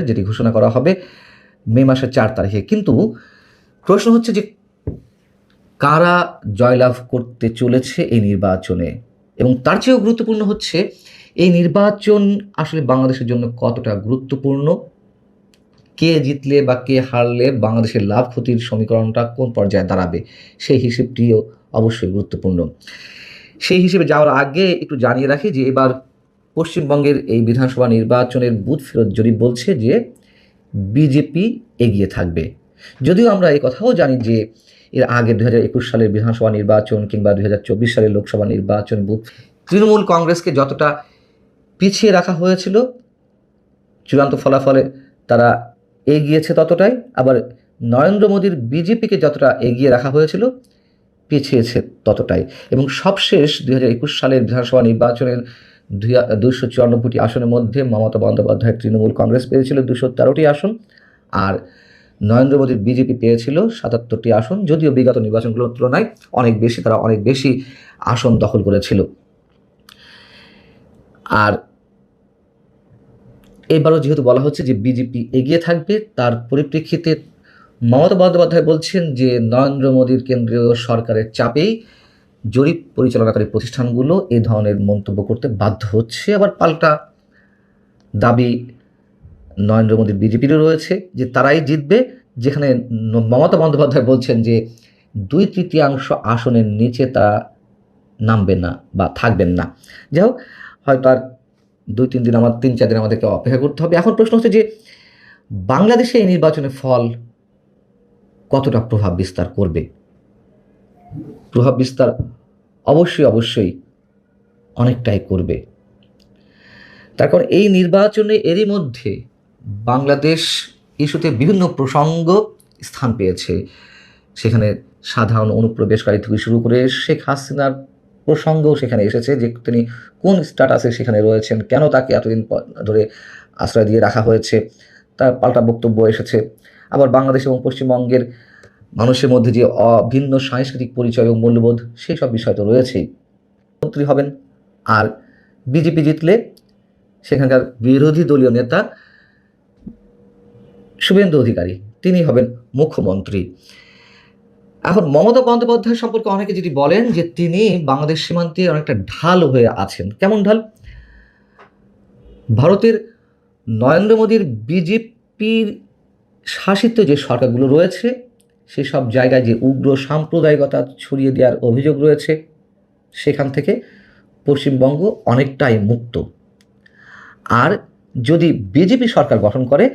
যেটি ঘোষণা করা হবে মে মাসের 4 তারিখে। কিন্তু প্রশ্ন হচ্ছে যে কারা জয়লাভ করতে চলেছে এই নির্বাচনে, এবং তার চেয়েও গুরুত্বপূর্ণ হচ্ছে এই নির্বাচন আসলে বাংলাদেশের জন্য কতটা গুরুত্বপূর্ণ, কে জিতলে বা কে হারলে বাংলাদেশের লাভ ক্ষতির সমীকরণটা কোন পর্যায়ে দাঁড়াবে, সেই হিসেবটিও অবশ্যই গুরুত্বপূর্ণ। সেই হিসেবে যাওয়ার আগে একটু জানিয়ে রাখি যে এবার পশ্চিমবঙ্গের এই বিধানসভা নির্বাচনের বুথ ফেরত জরিপ বলছে যে বিজেপি এগিয়ে থাকবে। যদিও আমরা এই কথাও জানি যে এর আগে 2021 সালের বিধানসভা নির্বাচন কিংবা 2024 সালের লোকসভা নির্বাচন বুথ তৃণমূল কংগ্রেসকে যতটা পিছিয়ে রাখা হয়েছিল, চূড়ান্ত ফলাফলে তারা এগিয়েছে ততটাই, আবার নরেন্দ্র মোদীর বিজেপিকে যতটা এগিয়ে রাখা হয়েছিল পিছিয়েছে ততটাই। এবং সবশেষ 2021 সালের বিধানসভা নির্বাচনের 294টি আসনের মধ্যে মমতা বন্দ্যোপাধ্যায়ের তৃণমূল কংগ্রেস পেয়েছিল 213টি আসন, আর নরেন্দ্র মোদীর বিজেপি পেয়েছিল 77টি আসন। যদিও বিগত নির্বাচনগুলোর তুলনায় তারা অনেক বেশি আসন দখল করেছিল। আর এবারও যেহেতু বলা হচ্ছে যে বিজেপি এগিয়ে থাকবে, তার পরিপ্রেক্ষিতে মমতা বন্দ্যোপাধ্যায় বলছেন যে নরেন্দ্র মোদীর কেন্দ্রীয় সরকারের চাপেই জরিপ পরিচালনাকারী প্রতিষ্ঠানগুলো এই ধরনের মন্তব্য করতে বাধ্য হচ্ছে। আবার পাল্টা দাবি নরেন্দ্র মোদীর বিজেপিরও রয়েছে যে তারাই জিতবে, যেখানে মমতা বন্দ্যোপাধ্যায় বলছেন যে 2/3 আসনের নিচে তারা নামবেন না বা থাকবেন না। যাই হোক, হয়তো আর 2-3 দিন 3-4 দিন আমাদেরকে অপেক্ষা করতে হবে। এখন প্রশ্ন হচ্ছে যে বাংলাদেশে এই নির্বাচনের ফল কতটা প্রভাব বিস্তার করবে। প্রভাব বিস্তার অবশ্যই অনেকটাই করবে। তার কারণ এই নির্বাচনে এরই মধ্যে বাংলাদেশ ইস্যুতে বিভিন্ন প্রসঙ্গ স্থান পেয়েছে। সেখানে সাধারণ অনুপ্রবেশকারী থেকে শুরু করে শেখ হাসিনার প্রসঙ্গও সেখানে এসেছে, যে তিনি কোন স্ট্যাটাসে সেখানে রয়েছেন, কেন তাকে এতদিন ধরে আশ্রয় দিয়ে রাখা হয়েছে, তার পাল্টা বক্তব্য এসেছে। আবার বাংলাদেশ এবং পশ্চিমবঙ্গের মানুষের মধ্যে যে অভিন্ন সাংস্কৃতিক পরিচয় এবং মূল্যবোধ, সেই সব বিষয় তো রয়েছেই। মন্ত্রী হবেন, আর বিজেপি জিতলে সেখানকার বিরোধী দলীয় নেতা শুভেন্দু অধিকারী তিনি হবেন মুখ্যমন্ত্রী। এখন মমতা বন্দ্যোপাধ্যায় সম্পর্কে অনেকে যেটি বলেন যে তিনি বাংলাদেশ সীমান্তে অনেকটা ঢাল হয়ে আছেন। কেমন ঢাল? ভারতের নরেন্দ্র মোদীর বিজেপির শাসিত যে সরকারগুলো রয়েছে সেসব জায়গায় যে উগ্র সাম্প্রদায়িকতা ছড়িয়ে দেওয়ার অভিযোগ রয়েছে, সেখান থেকে পশ্চিমবঙ্গ অনেকটাই মুক্ত। আর যদি বিজেপি সরকার গঠন করে,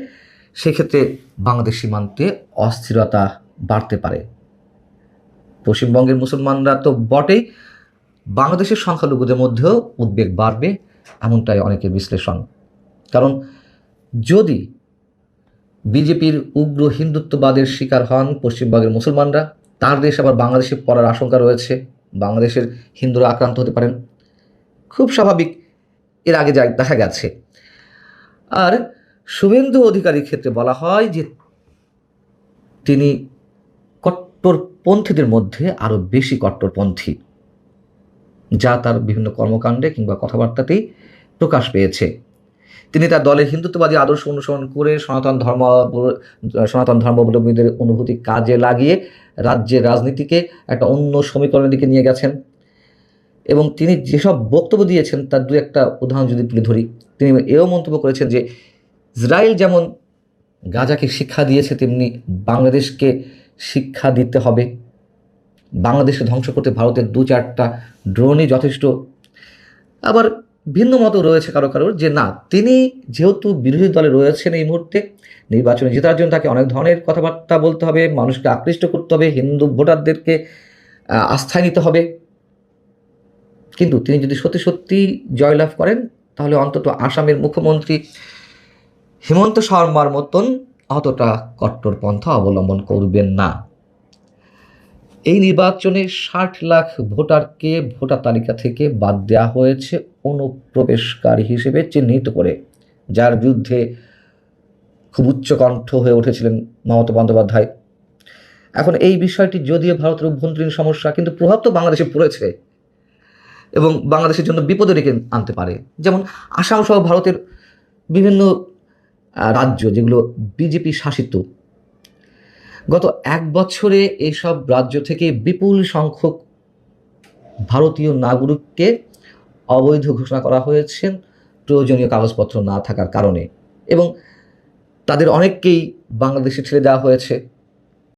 সেক্ষেত্রে বাংলাদেশ সীমান্তে অস্থিরতা বাড়তে পারে। পশ্চিমবঙ্গের মুসলমানরা তো বটেই, বাংলাদেশের সংখ্যালঘুদের মধ্যেও উদ্বেগ বাড়বে, এমনটাই অনেকের বিশ্লেষণ। কারণ যদি বিজেপির উগ্র হিন্দুত্ববাদের শিকার হন পশ্চিমবঙ্গের মুসলমানরা, তার দেশ আবার বাংলাদেশে পড়ার আশঙ্কা রয়েছে, বাংলাদেশের হিন্দুরা আক্রান্ত হতে পারেন, খুব স্বাভাবিক, এর আগে যা দেখা গেছে। আর শুভেন্দু অধিকারীর ক্ষেত্রে বলা হয় যে তিনি কট্টরপন্থীদের মধ্যে আরও বেশি কট্টরপন্থী, যা তার বিভিন্ন কর্মকাণ্ডে কিংবা কথাবার্তাতেই প্রকাশ পেয়েছে। তিনি তার দলের হিন্দুত্ববাদী আদর্শ অনুসরণ করে সনাতন ধর্মাবলম্বীদের অনুভূতি কাজে লাগিয়ে রাজ্যের রাজনীতিকে একটা অন্য সমীকরণের দিকে নিয়ে গেছেন। এবং তিনি যেসব বক্তব্য দিয়েছেন তার দু একটা উদাহরণ যদি তুলে ধরি, তিনি এও মন্তব্য করেছেন যে ইসরায়েল যেমন গাজাকে শিক্ষা দিয়েছে, তেমনি বাংলাদেশকে শিক্ষা দিতে হবে। বাংলাদেশকে ধ্বংস করতে ভারতের 2-4টা ড্রোনই যথেষ্ট। আবার ভিন্ন মতো রয়েছে কারোর যে না, তিনি যেহেতু বিরোধী দলে রয়েছেন এই মুহূর্তে, নির্বাচনে জেতার জন্য তাকে অনেক ধরনের কথাবার্তা বলতে হবে, মানুষকে আকৃষ্ট করতে হবে, হিন্দু ভোটারদেরকে আস্থায় নিতে হবে। কিন্তু তিনি যদি সত্যি জয়লাভ করেন, তাহলে অন্তত আসামের মুখ্যমন্ত্রী হিমন্ত শর্মার মতন অতটা কট্টরপন্থা অবলম্বন করবেন না। এই নির্বাচনে 60 লাখ ভোটারকে ভোটার তালিকা থেকে বাদ দেওয়া হয়েছে অনুপ্রবেশকারী হিসেবে চিহ্নিত করে, যার বিরুদ্ধে খুব উচ্চকণ্ঠ হয়ে উঠেছিলেন মমতা বন্দ্যোপাধ্যায়। এখন এই বিষয়টি যদিও ভারতের অভ্যন্তরীণ সমস্যা, কিন্তু প্রভাব তো বাংলাদেশে পড়েছে এবং বাংলাদেশের জন্য বিপদে ডেকে আনতে পারে। যেমন আসাম সহ ভারতের বিভিন্ন রাজ্য যেগুলো বিজেপি শাসিত, গত 1 বছরে এইসব রাজ্য থেকে বিপুল সংখ্যক ভারতীয় নাগরিককে অবৈধ ঘোষণা করা হয়েছে প্রয়োজনীয় কাগজপত্র না থাকার কারণে, এবং তাদের অনেককেই বাংলাদেশে ছেড়ে দেওয়া হয়েছে।